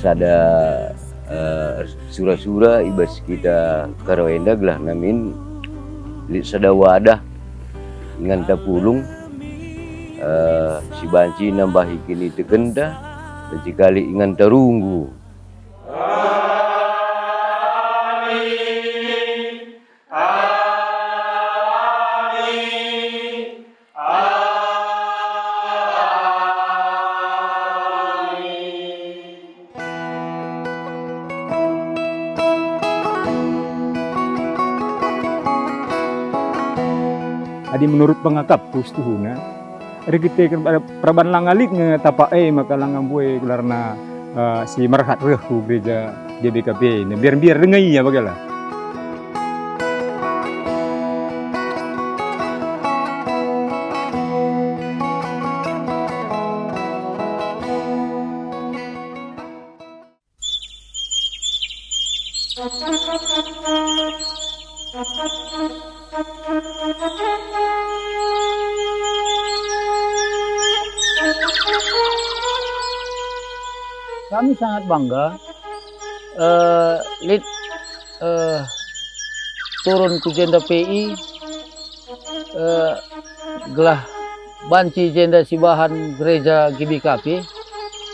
sada sura-sura ibas kita karawenda gelah namin sada wadah dengan tapulung si banci nambahi kini tegenda dan cikali ingan tarunggu. Adi menurut pengakap pustuhuna, ada kita praban langalik nge tapa makalangan buai karena si merhat rehu gereja GBKP ini biar dengai ya bagalah. Kami sangat bangga turun ke jenda PI gelah banci jenda sibahan gereja GBKP.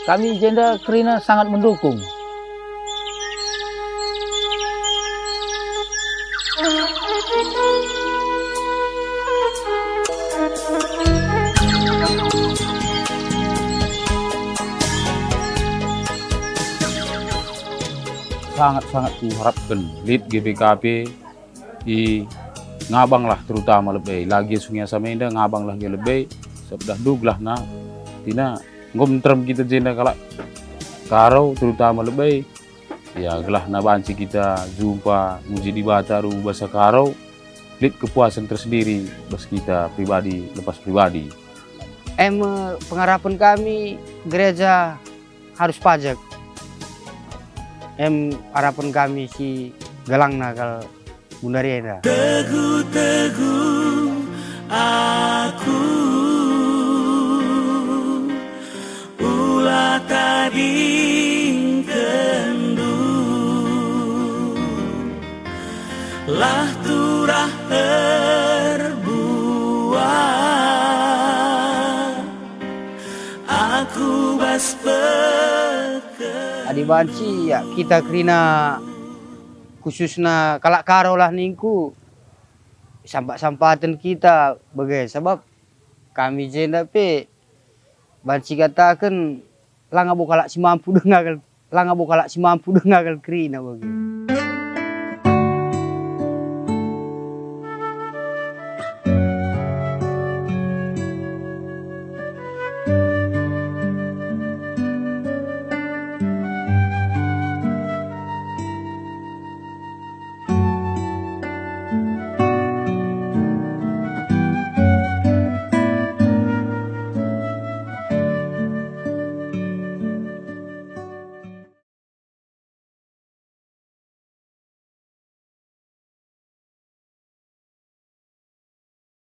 Kami jenda Krina sangat mendukung. Sangat-sangat kuharapkan lead GBKP di ngabang lah terutama lebih lagi Sungai Samenda ngabang lagi lebih sebelah duglah na tina ngomtrem kita jenda kalak karau terutama lebih ya gelah na banci kita jumpa muji di bataru bahasa karau lead kepuasan tersendiri bas kita pribadi lepas pribadi. Pengharapan kami gereja harus pajak. Harapan kami si galang nakal Bundarienda. Teguh-teguh aku ulah tading kendu lah turah terbuat aku bas Adi banci ya kita Krina khususnya kalak karo lah ningku sampah-sampatan kita bagai sebab kami jenda pe banci katakan langa bukalak si mampu dengar Krina bagai.